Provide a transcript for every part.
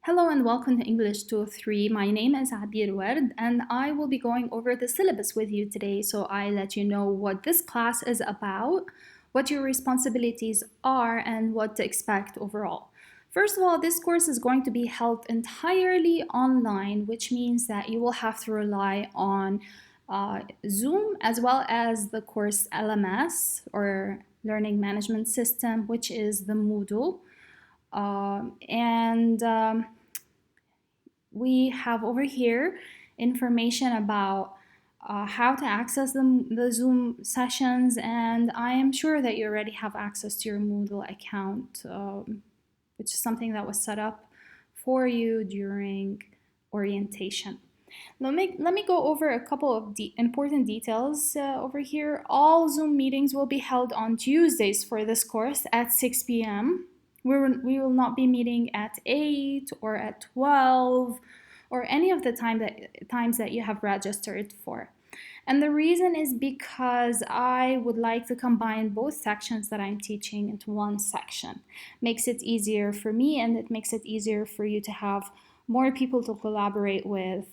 Hello and welcome to English 203. My name is Abir Ward and I will be going over the syllabus with you today. So I let you know what this class is about, what your responsibilities are, and what to expect overall. First of all, this course is going to be held entirely online, which means that you will have to rely on Zoom as well as the course LMS or Learning Management System, which is the Moodle. And we have over here information about how to access the Zoom sessions, and I am sure that you already have access to your Moodle account, which is something that was set up for you during orientation. Let me go over a couple of important details over here. All Zoom meetings will be held on Tuesdays for this course at 6 p.m. We will not be meeting at 8 or at 12 or any of the times that you have registered for. And the reason is because I would like to combine both sections that I'm teaching into one section. Makes it easier for me and it makes it easier for you to have more people to collaborate with.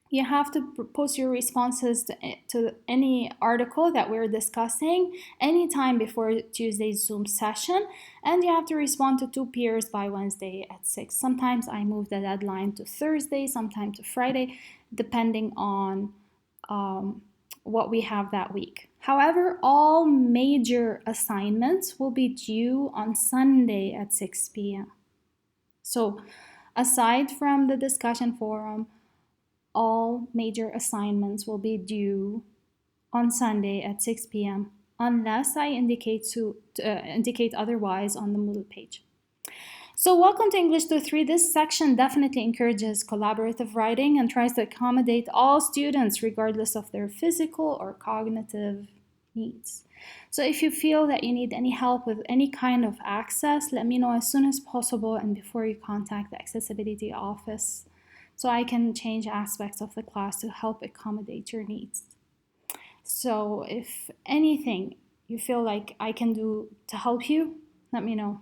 You have to post your responses to any article that we're discussing anytime before Tuesday's Zoom session, and you have to respond to 2 peers by Wednesday at 6. Sometimes I move the deadline to Thursday, sometimes to Friday, depending on what we have that week. However, all major assignments will be due on Sunday at 6 p.m. So, aside from the discussion forum, all major assignments will be due on Sunday at 6 p.m. unless I indicate otherwise on the Moodle page. So welcome to English 203. This section definitely encourages collaborative writing and tries to accommodate all students regardless of their physical or cognitive needs. So if you feel that you need any help with any kind of access, let me know as soon as possible and before you contact the accessibility office, so I can change aspects of the class to help accommodate your needs. So if anything you feel like I can do to help you, let me know.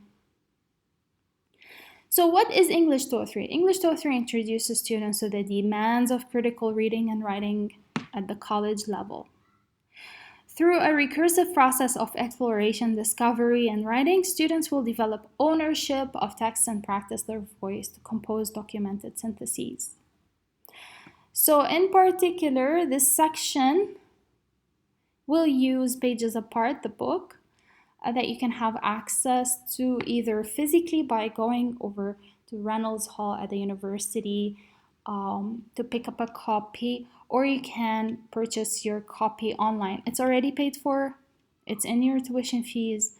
So what is English 203? English 203 introduces students to the demands of critical reading and writing at the college level. Through a recursive process of exploration, discovery, and writing, students will develop ownership of text and practice their voice to compose documented syntheses. So in particular, this section will use Pages Apart, the book, that you can have access to either physically by going over to Reynolds Hall at the university to pick up a copy, or you can purchase your copy online. It's already paid for. It's in your tuition fees.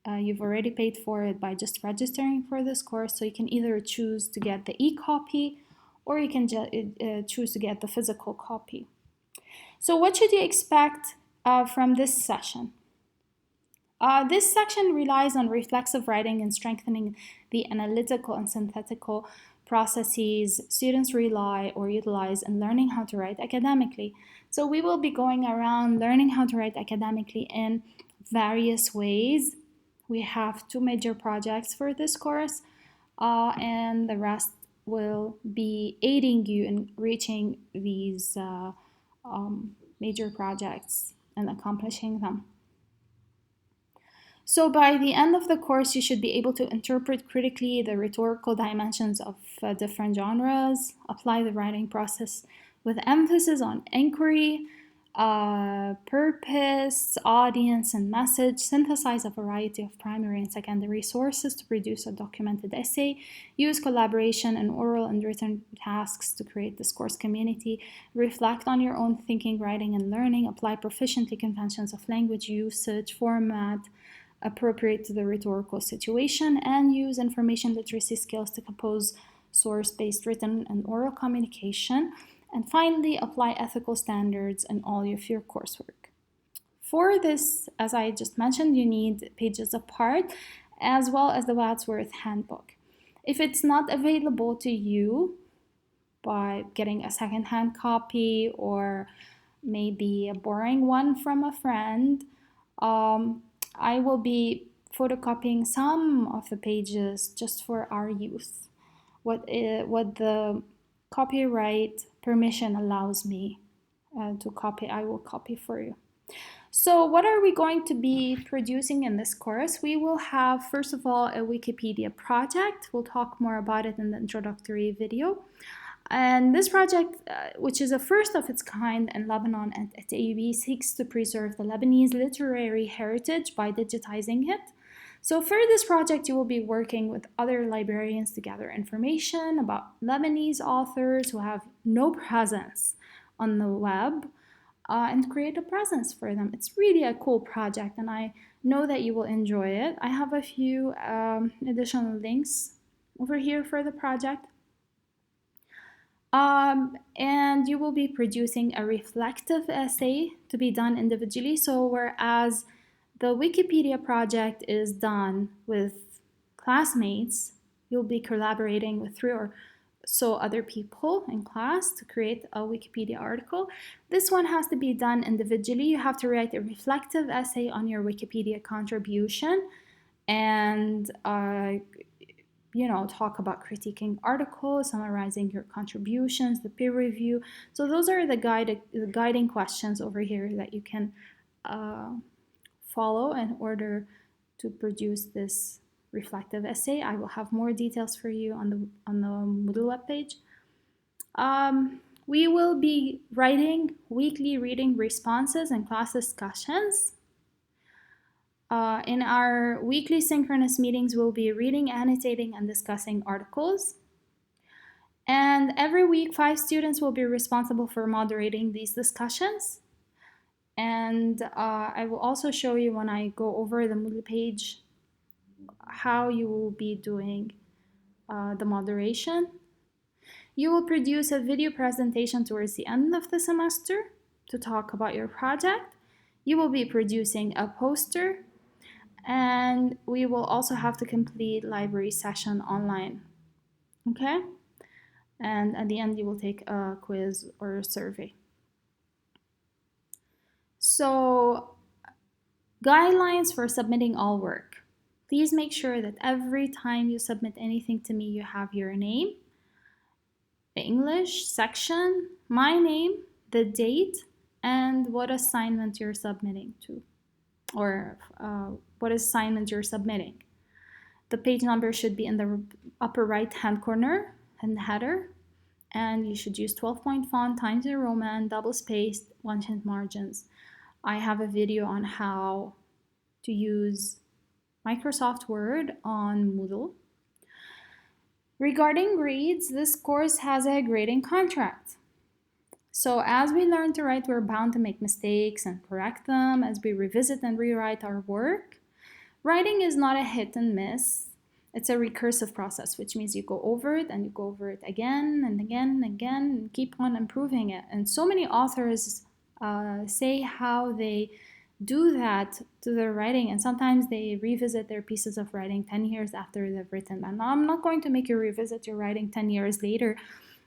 You've already paid for it by just registering for this course, so you can either choose to get the e-copy or you can choose to get the physical copy. So what should you expect from this session? This section relies on reflexive writing and strengthening the analytical and synthetical processes students rely or utilize in learning how to write academically. So we will be going around learning how to write academically in various ways. We have 2 major projects for this course, and the rest will be aiding you in reaching these major projects and accomplishing them. So by the end of the course, you should be able to interpret critically the rhetorical dimensions of different genres, apply the writing process with emphasis on inquiry, purpose, audience, and message, synthesize a variety of primary and secondary sources to produce a documented essay, use collaboration and oral and written tasks to create discourse community, reflect on your own thinking, writing, and learning, apply proficiency conventions of language usage, format, appropriate to the rhetorical situation, and use information literacy skills to compose source-based written and oral communication. And finally, apply ethical standards in all of your coursework. For this, as I just mentioned, you need Pages Apart as well as the Wadsworth Handbook. If it's not available to you by getting a secondhand copy or maybe borrowing one from a friend, I will be photocopying some of the pages just for our use. What the copyright permission allows me to copy, I will copy for you. So what are we going to be producing in this course? We will have, first of all, a Wikipedia project. We'll talk more about it in the introductory video. And this project, which is a first of its kind in Lebanon and at AUB, seeks to preserve the Lebanese literary heritage by digitizing it. So for this project, you will be working with other librarians to gather information about Lebanese authors who have no presence on the web and create a presence for them. It's really a cool project, and I know that you will enjoy it. I have a few additional links over here for the project. And you will be producing a reflective essay to be done individually. So whereas the Wikipedia project is done with classmates, you'll be collaborating with 3 or so other people in class to create a Wikipedia article. This one has to be done individually. You have to write a reflective essay on your Wikipedia contribution and talk about critiquing articles, summarizing your contributions, the peer review. So those are the guiding questions over here that you can follow in order to produce this reflective essay. I will have more details for you on the Moodle webpage. We will be writing weekly reading responses and class discussions. In our weekly synchronous meetings, we'll be reading, annotating, and discussing articles. And every week, 5 students will be responsible for moderating these discussions. And I will also show you when I go over the Moodle page how you will be doing the moderation. You will produce a video presentation towards the end of the semester to talk about your project. You will be producing a poster, and we will also have to complete library session online. Okay? And at the end, you will take a quiz or a survey. So, guidelines for submitting all work. Please make sure that every time you submit anything to me, you have your name, the English section, my name, the date, and what assignment you're submitting to, or what assignment you're submitting. The page number should be in the upper right-hand corner in the header, and you should use 12-point font, Times New Roman, double-spaced, 1-hint margins. I have a video on how to use Microsoft Word on Moodle. Regarding grades, this course has a grading contract. So as we learn to write, we're bound to make mistakes and correct them as we revisit and rewrite our work. Writing is not a hit and miss. It's a recursive process, which means you go over it and you go over it again and again and again and keep on improving it. And so many authors say how they do that to their writing, and sometimes they revisit their pieces of writing 10 years after they've written them. Now, I'm not going to make you revisit your writing 10 years later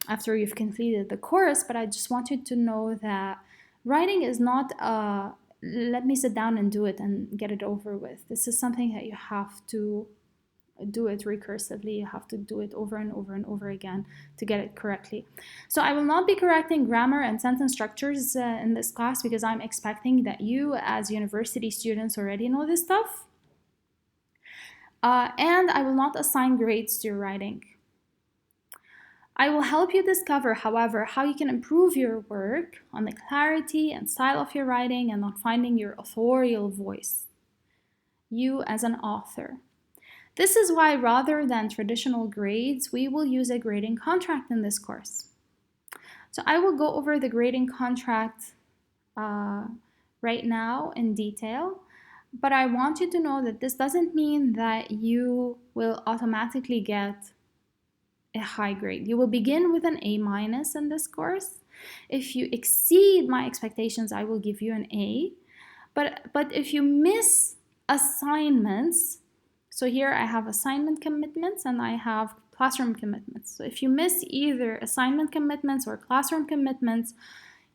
after you've completed the course, but I just want you to know that writing is not let me sit down and do it and get it over with. This is something that you have to do it recursively. You have to do it over and over and over again to get it correctly. So I will not be correcting grammar and sentence structures in this class because I'm expecting that you as university students already know this stuff. And I will not assign grades to your writing. I will help you discover, however, how you can improve your work on the clarity and style of your writing and on finding your authorial voice, you as an author. This is why, rather than traditional grades, we will use a grading contract in this course. So I will go over the grading contract right now in detail, but I want you to know that this doesn't mean that you will automatically get a high grade. You will begin with an A- in this course. If you exceed my expectations, I will give you an A. But if you miss assignments, so here I have assignment commitments and I have classroom commitments. So if you miss either assignment commitments or classroom commitments,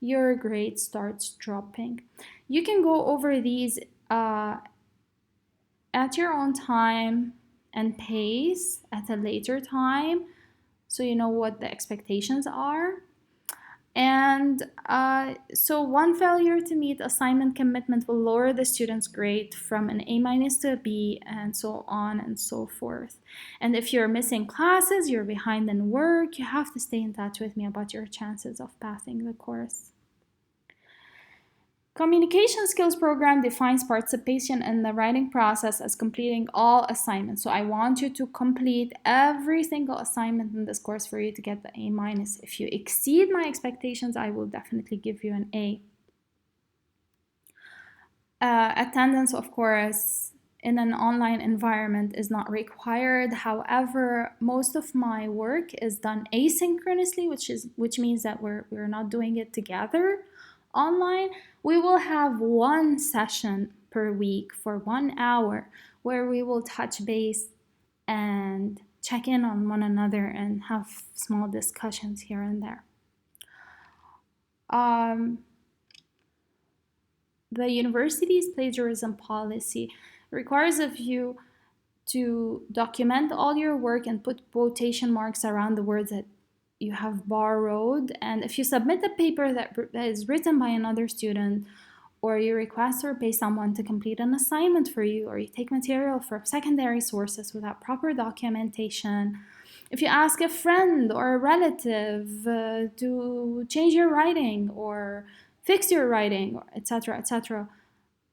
your grade starts dropping. You can go over these at your own time and pace at a later time, so you know what the expectations are. And so one failure to meet assignment commitment will lower the student's grade from an A minus to a B, and so on and so forth. And if you're missing classes, you're behind in work, you have to stay in touch with me about your chances of passing the course. Communication skills program defines participation in the writing process as completing all assignments. So I want you to complete every single assignment in this course for you to get the A minus. If you exceed my expectations, I will definitely give you an A. Attendance, of course, in an online environment is not required. However, most of my work is done asynchronously, which means that we're not doing it together online. We will have one session per week for 1 hour where we will touch base and check in on one another and have small discussions here and there. The university's plagiarism policy requires of you to document all your work and put quotation marks around the words that you have borrowed. And if you submit a paper that is written by another student, or you request or pay someone to complete an assignment for you, or you take material from secondary sources without proper documentation, if you ask a friend or a relative to change your writing or fix your writing, etc.,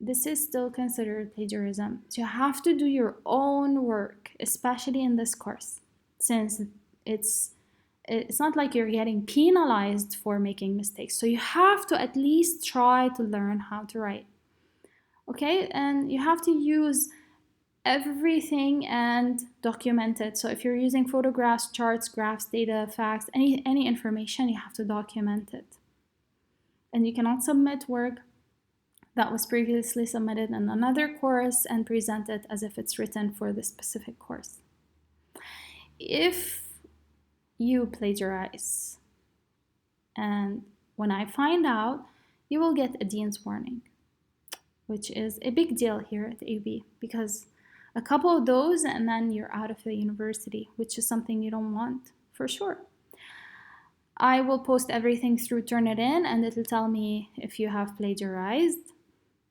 this is still considered plagiarism. So you have to do your own work, especially in this course, since it's not like you're getting penalized for making mistakes. So you have to at least try to learn how to write. Okay, and you have to use everything and document it. So if you're using photographs, charts, graphs, data, facts, any information, you have to document it. And you cannot submit work that was previously submitted in another course and present it as if it's written for this specific course. If you plagiarize, and when I find out, you will get a dean's warning, which is a big deal here at AB, because a couple of those and then you're out of the university, which is something you don't want for sure. I will post everything through Turnitin, and it'll tell me if you have plagiarized.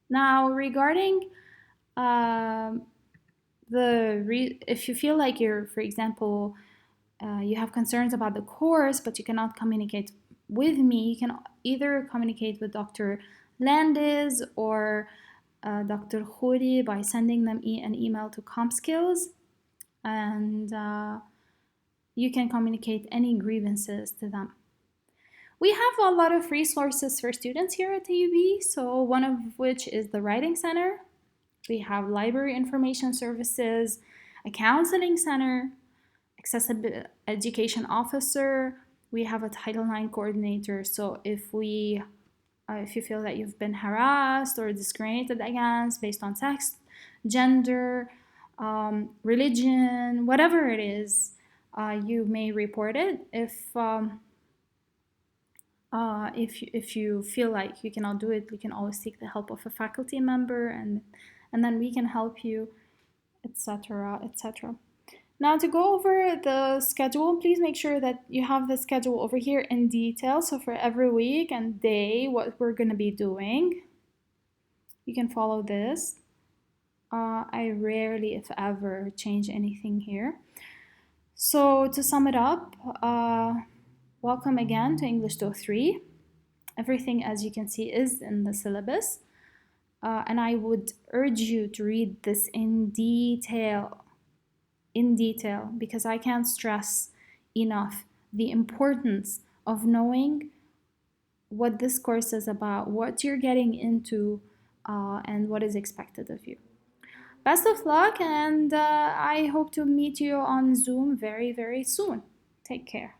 Now, regarding if you feel like you're, for example, you have concerns about the course, but you cannot communicate with me, you can either communicate with Dr. Landis or Dr. Khouri by sending them an email to CompSkills, and you can communicate any grievances to them. We have a lot of resources for students here at AUB, so one of which is the Writing Center. We have library information services, a counseling center, accessible education officer. We have a Title IX coordinator. So if you feel that you've been harassed or discriminated against based on sex, gender, religion, whatever it is, you may report it. If you feel like you cannot do it, you can always seek the help of a faculty member, and then we can help you, etc., etc. Now, to go over the schedule, please make sure that you have the schedule over here in detail. So for every week and day, what we're going to be doing, you can follow this. I rarely, if ever, change anything here. So to sum it up, welcome again to English 203. Everything, as you can see, is in the syllabus. And I would urge you to read this in detail, because I can't stress enough the importance of knowing what this course is about, what you're getting into, and what is expected of you. Best of luck, and I hope to meet you on Zoom very, very soon. Take care.